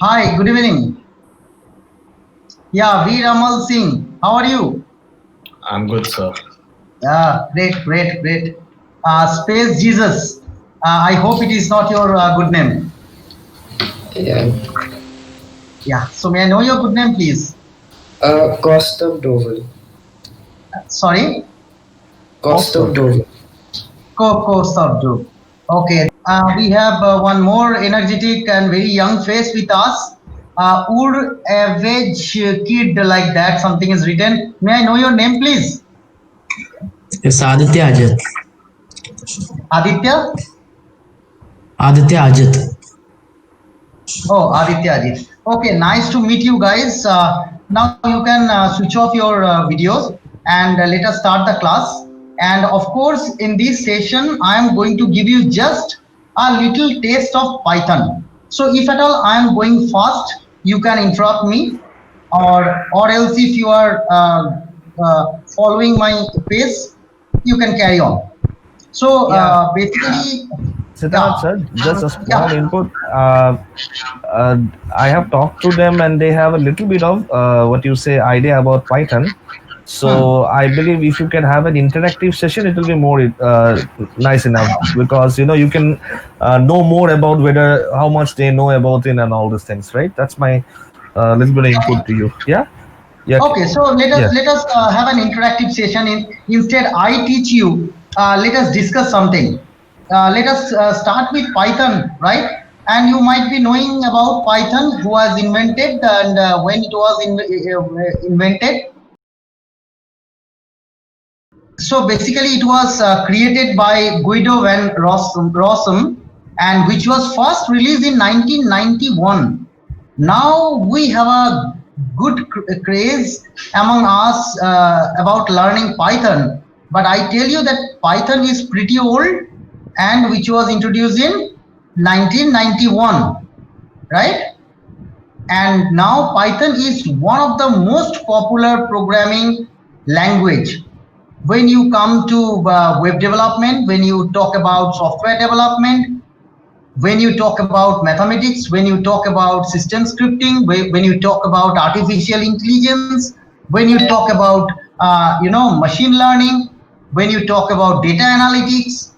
Hi, good evening. Yeah, Veer Amal Singh. How are you? I'm good, sir. Yeah, great, great, great. Space Jesus. I hope it is not your good name. Yeah, Yeah. So may I know your good name, please? cost of Dover. Sorry, Cost of Dover. Co-Subdu. Okay. We have one more energetic and very young face with us. Ur average kid like that. Something is written. May I know your name, please? It's Aditya Ajit. Aditya. Aditya Ajit. Oh, Aditya Ajit. Okay, nice to meet you guys. Now you can switch off your videos and let us start the class. And of course, in this session, I am going to give you just a little taste of Python. So if at all I am going fast, you can interrupt me, or else if you are following my pace, you can carry on. So Yeah, basically, Siddharth yeah, sir, just a small yeah. input. Uh, I have talked to them and they have a little bit of what you say idea about Python. Hmm. So I believe if you can have an interactive session, it will be more nice enough because you can know more about whether how much they know about it and all these things, right? That's my little bit of input to you. Yeah, yeah, Okay, so yeah. let us have an interactive session. Instead, I teach you. Let us discuss something. Let us start with Python, right? And you might be knowing about Python, who was invented and when it was invented. So basically, it was created by Guido van Rossum, and which was first released in 1991. Now we have a good craze among us about learning Python, but I tell you that Python is pretty old, and which was introduced in 1991, right? And now Python is one of the most popular programming language. When you come to web development, when you talk about software development, when you talk about mathematics, when you talk about system scripting, when you talk about artificial intelligence, when you talk about machine learning, when you talk about data analytics,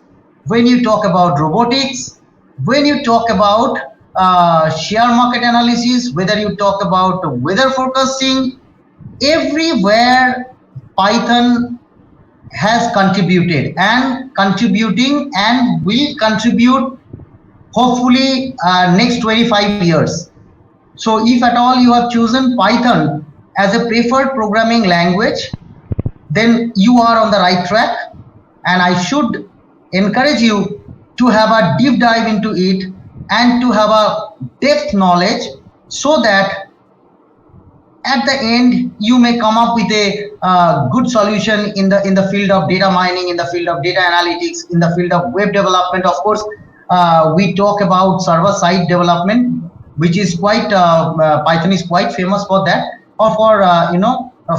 when you talk about robotics, when you talk about share market analysis, whether you talk about weather forecasting, everywhere Python has contributed and contributing and will contribute hopefully next 25 years. So if at all you have chosen Python as a preferred programming language, then you are on the right track, and I should encourage you to have a deep dive into it and to have a depth knowledge, so that at the end you may come up with a good solution in the field of data mining, in the field of data analytics, in the field of web development. Of course, we talk about server side development, which is quite Python is quite famous for that. Or for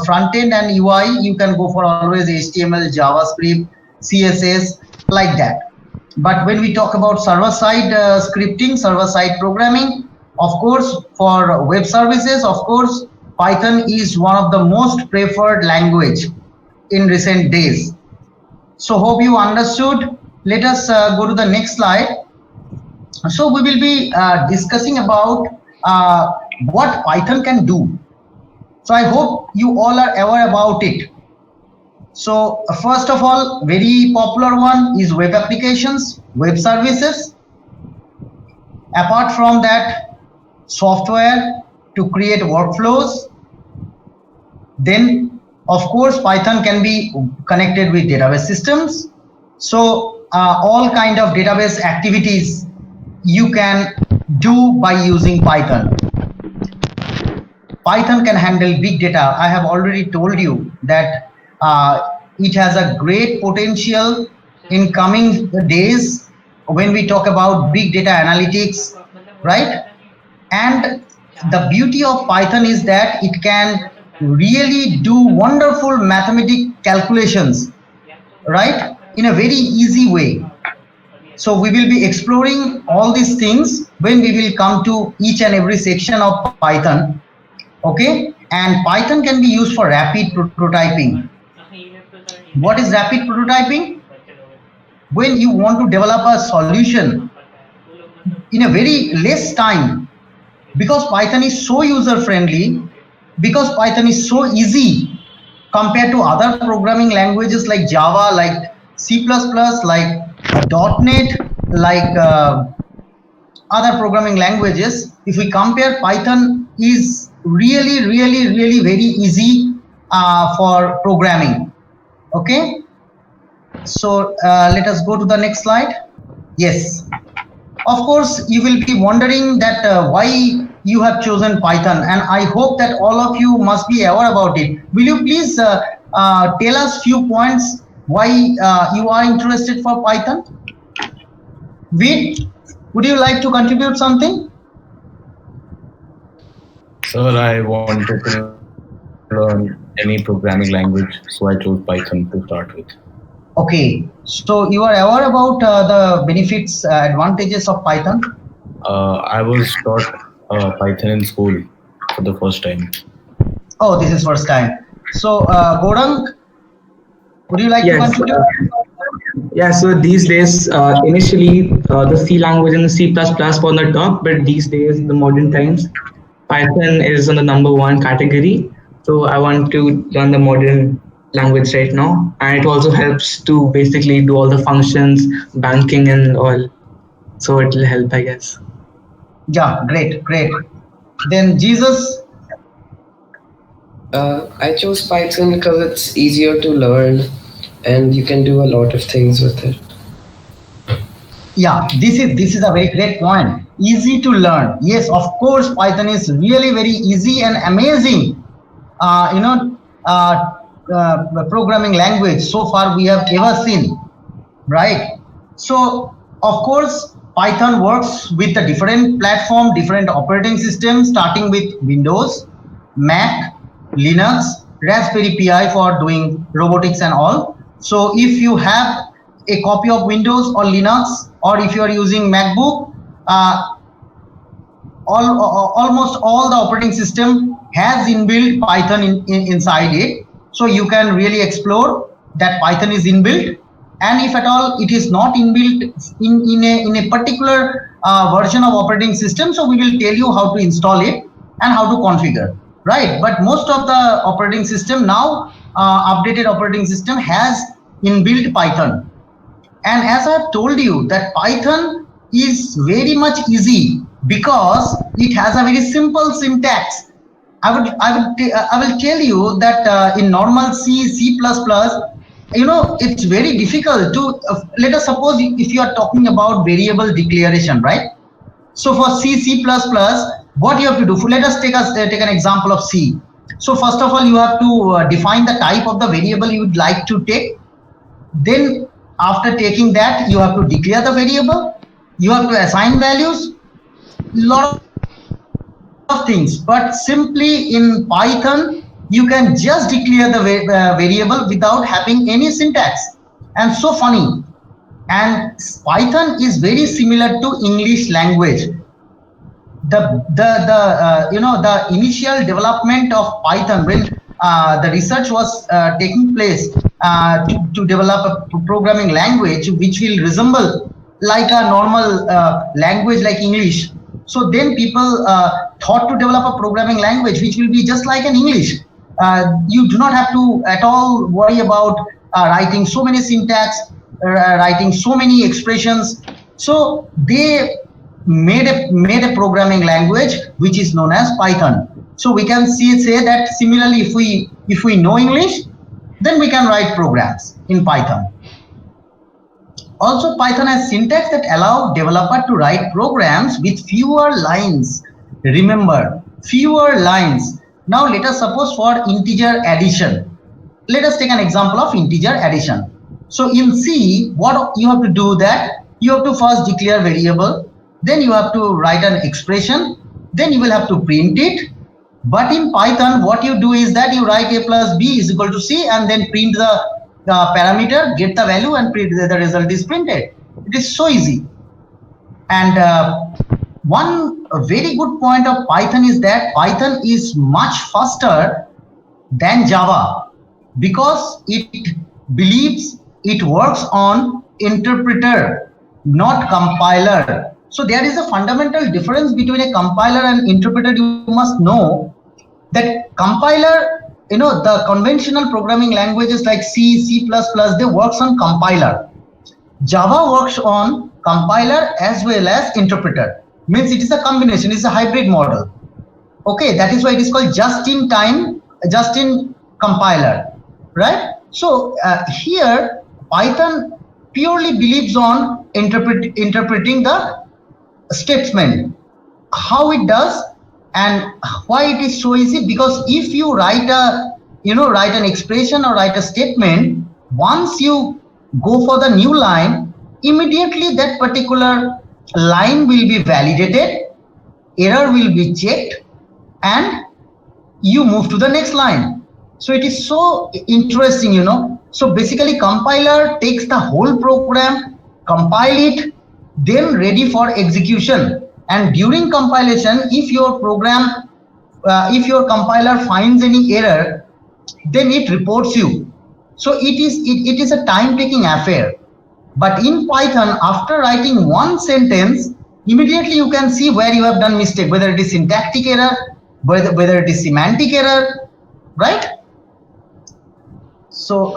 front end and UI, you can go for always HTML, JavaScript, CSS, like that. But when we talk about server side scripting, server side programming, of course, for web services, of course, Python is one of the most preferred language in recent days. So hope you understood. Let us go to the next slide. So we will be discussing about what Python can do. So I hope you all are aware about it. So first of all, very popular one is web applications, web services. Apart from that, software to create workflows. Then, of course, Python can be connected with database systems. So all kind of database activities you can do by using Python. Python can handle big data. I have already told you that it has a great potential in coming days when we talk about big data analytics, right? And the beauty of Python is that it can really do wonderful mathematic calculations, right? In a very easy way. So we will be exploring all these things when we will come to each and every section of Python. Okay, and Python can be used for rapid prototyping. What is rapid prototyping? When you want to develop a solution in a very less time, because Python is so user friendly, because Python is so easy compared to other programming languages like Java, like C++, like .NET, like other programming languages. If we compare, Python is really very easy for programming. Okay, so let us go to the next slide. Yes, of course you will be wondering that why you have chosen Python, and I hope that all of you must be aware about it. Will you please tell us few points why you are interested for Python? Veet, would you like to contribute something? Sir, I wanted to learn any programming language, so I chose Python to start with. Okay, so you are aware about the benefits, advantages of Python? I was taught Python in school for the first time. Oh, this is first time. So, Gorang, would you like to Yes. contribute? Yeah, so these days, initially the C language and the C++ were on the top, but these days, the modern times, Python is on the number one category. So I want to learn the modern language right now. And it also helps to basically do all the functions, banking and all. So it will help, I guess. Yeah, great. Then Jesus, I chose Python because it's easier to learn and you can do a lot of things with it. yeah, this is a very great point. Easy to learn. Yes, of course, Python is really very easy and amazing. You know, programming language so far we have ever seen, right? So, of course, Python works with a different platform, different operating systems, starting with Windows, Mac, Linux, Raspberry Pi for doing robotics and all. So if you have a copy of Windows or Linux, or if you are using MacBook, almost all the operating system has inbuilt Python inside it. So you can really explore that Python is inbuilt. And if at all it is not inbuilt in a particular version of operating system, so we will tell you how to install it and how to configure, right? But most of the operating system now, updated operating system has inbuilt Python. And as I have told you that Python is very much easy because it has a very simple syntax. I will tell you that in normal C++, you know, it's very difficult to, let us suppose if you are talking about variable declaration, right? So for C++, what you have to do, let us take an example of C. So first of all, you have to define the type of the variable you would like to take. Then after taking that, you have to declare the variable, you have to assign values, lot of things. But simply in Python, you can just declare the variable without having any syntax. And so funny. And Python is very similar to English language. The initial development of Python, when the research was taking place to develop a programming language which will resemble like a normal language like English. So then people thought to develop a programming language which will be just like an English. You do not have to at all worry about writing so many syntax, writing so many expressions. So they made a programming language which is known as Python. So we can say that similarly, if we know English, then we can write programs in Python. Also, Python has syntax that allow developer to write programs with fewer lines. Remember, fewer lines. Now let us suppose for integer addition. Let us take an example of integer addition. So in C, what you have to do that you have to first declare variable, then you have to write an expression, then you will have to print it. But in Python, what you do is that you write a plus b is equal to c and then print the parameter, get the value, and print the result is printed. It is so easy. And one very good point of Python is that Python is much faster than Java because it believes it works on interpreter, not compiler. So there is a fundamental difference between a compiler and interpreter. You must know that compiler, the conventional programming languages like C, C++, they works on compiler. Java works on compiler as well as interpreter. Means it is a combination, it's a hybrid model. Okay, that is why it is called just-in-time, just-in compiler, right? So here Python purely believes on interpreting the statement. How it does and why it is so easy, because if you write an expression or write a statement, once you go for the new line, immediately that particular line will be validated, error will be checked, and you move to the next line. So it is so interesting, So basically compiler takes the whole program, compile it, then ready for execution. And during compilation, if your program, if your compiler finds any error, then it reports you. So it is a time-taking affair. But in Python, after writing one sentence, immediately you can see where you have done mistake, whether it is syntactic error, whether it is semantic error, right? So,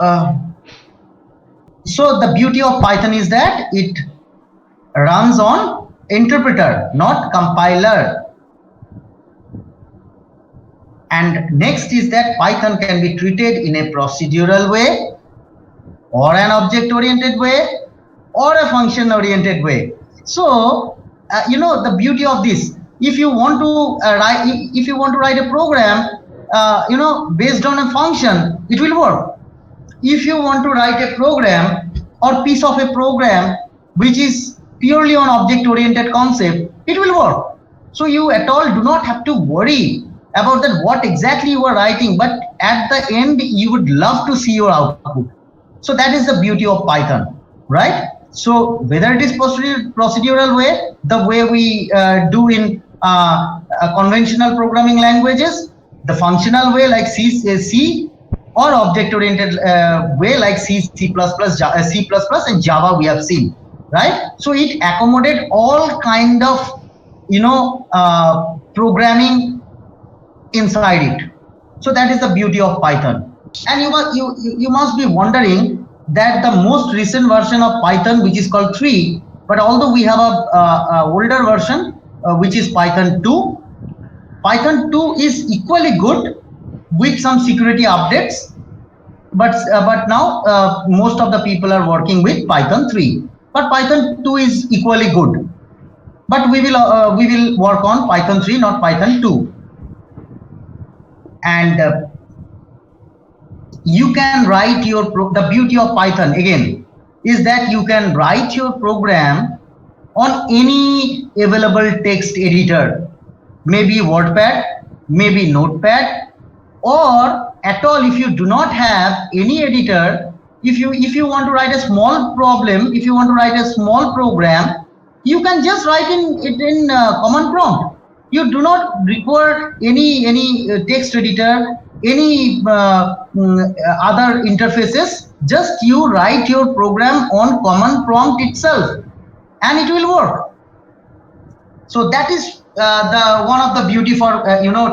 so the beauty of Python is that it runs on interpreter, not compiler. And next is that Python can be treated in a procedural way, or an object-oriented way, or a function-oriented way. So, the beauty of this, if you want to write a program, based on a function, it will work. If you want to write a program or piece of a program which is purely on object-oriented concept, it will work. So you at all do not have to worry about that what exactly you are writing, but at the end you would love to see your output. So that is the beauty of Python, right? So whether it is procedural way, the way we do in conventional programming languages, the functional way like C, or object-oriented way like C, C++, and Java we have seen, right? So it accommodates all kind of, programming inside it. So that is the beauty of Python. And you must be wondering that the most recent version of Python, which is called 3, but although we have a older version, which is Python 2, Python 2 is equally good with some security updates, but now most of the people are working with Python 3. But Python 2 is equally good. But we will work on Python 3, not Python 2. And you can write the beauty of Python again is that you can write your program on any available text editor, maybe WordPad, maybe Notepad, or at all if you do not have any editor, if you want to write a small problem, if you want to write a small program, you can just write it in command prompt. You do not require any text editor, any other interfaces. Just you write your program on command prompt itself, and it will work. So that is the one of the beauty for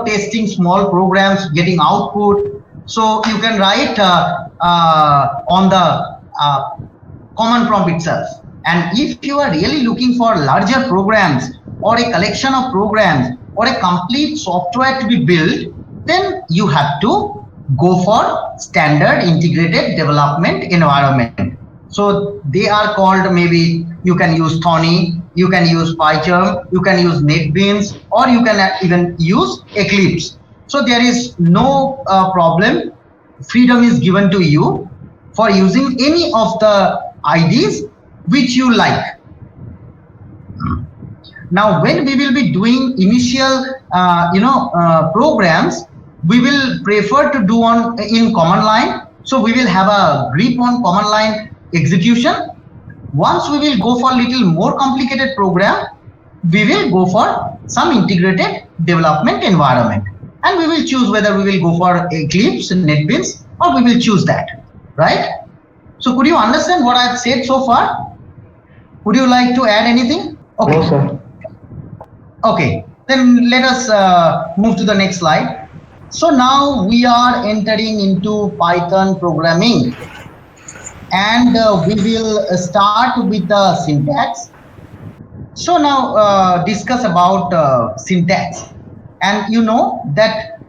testing small programs, getting output. So you can write on the command prompt itself. And if you are really looking for larger programs or a collection of programs or a complete software to be built, then you have to go for standard integrated development environment. So they are called, maybe you can use Thonny, you can use PyCharm, you can use NetBeans, or you can even use Eclipse. So there is no problem. Freedom is given to you for using any of the IDs which you like. Now, when we will be doing initial, programs, we will prefer to do in command line. So we will have a grip on command line execution. Once we will go for little more complicated program, we will go for some integrated development environment, and we will choose whether we will go for Eclipse, NetBeans, or we will choose that, right? So could you understand what I've said so far? Would you like to add anything? Okay. No, sir. Okay, then let us move to the next slide. So now we are entering into Python programming, and we will start with the syntax. So now discuss about syntax, and you know that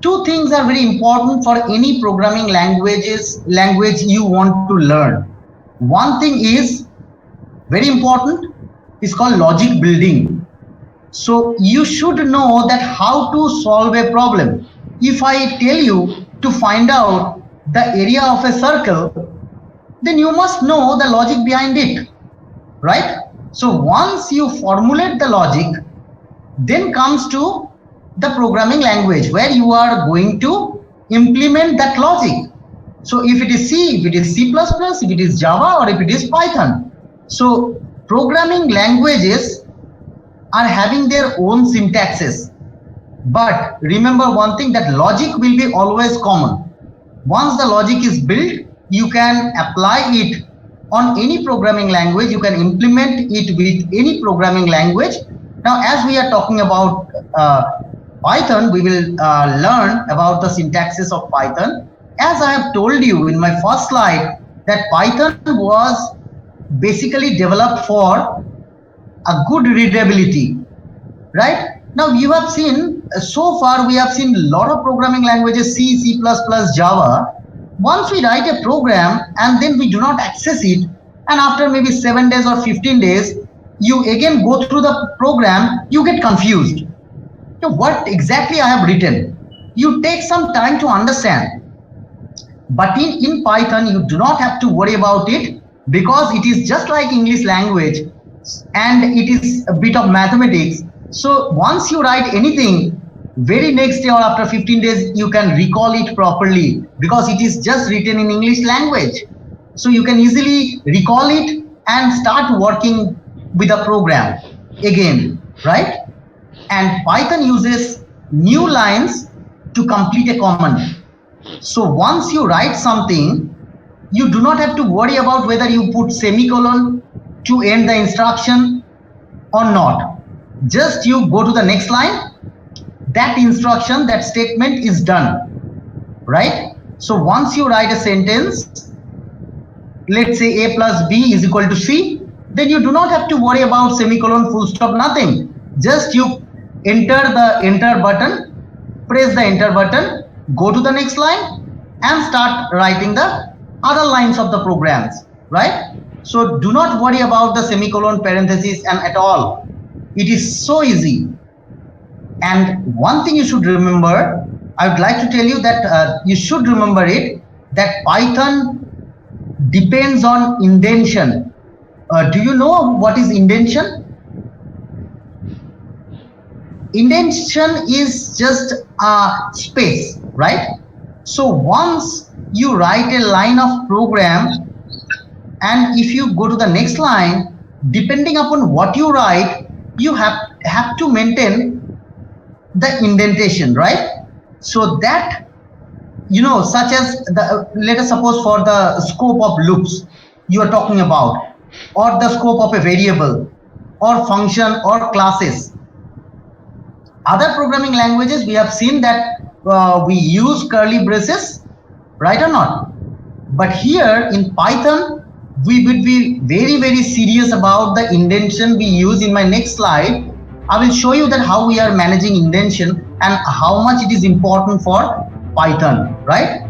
two things are very important for any programming language you want to learn. One thing is very important, is called logic building. So you should know that how to solve a problem. If I tell you to find out the area of a circle, then you must know the logic behind it, right? So once you formulate the logic, then comes to the programming language where you are going to implement that logic. So if it is C, if it is C++, if it is Java, or if it is Python. So programming languages are having their own syntaxes. But remember one thing, that logic will be always common. Once the logic is built, you can apply it on any programming language, you can implement it with any programming language. Now, as we are talking about Python, we will learn about the syntaxes of Python. As I have told you in my first slide, that Python was basically developed for a good readability, right? Now you have seen, so far we have seen a lot of programming languages, C, C++, Java. Once we write a program and then we do not access it, and after maybe 7 days or 15 days, you again go through the program, you get confused. So what exactly I have written? You take some time to understand. But in Python, you do not have to worry about it, because it is just like English language and it is a bit of mathematics. So once you write anything, very next day or after 15 days, you can recall it properly, because it is just written in English language. So you can easily recall it and start working with a program again, right? And Python uses new lines to complete a command. So once you write something, you do not have to worry about whether you put semicolon to end the instruction or not. Just you go to the next line, that instruction, that statement is done, right? So once you write a sentence, let's say A plus B is equal to C, then you do not have to worry about semicolon, full stop, nothing. Just you enter the enter button, press the enter button, go to the next line and start writing the other lines of the programs, right? So do not worry about the semicolon, parentheses and at all. It is so easy. And one thing you should remember, I would like to tell you that you should remember it, that Python depends on indentation. Do you know what is indentation? Indentation is just a space, right? So once you write a line of program, and if you go to the next line, depending upon what you write, you have to maintain the indentation, right? So that, you know, such as the, let us suppose for the scope of loops you are talking about, or the scope of a variable or function or classes. Other programming languages, we have seen that we use curly braces, right or not? But here in Python, we would be very, very serious about the indentation we use. In my next slide, I will show you that how we are managing indentation and how much it is important for Python, right?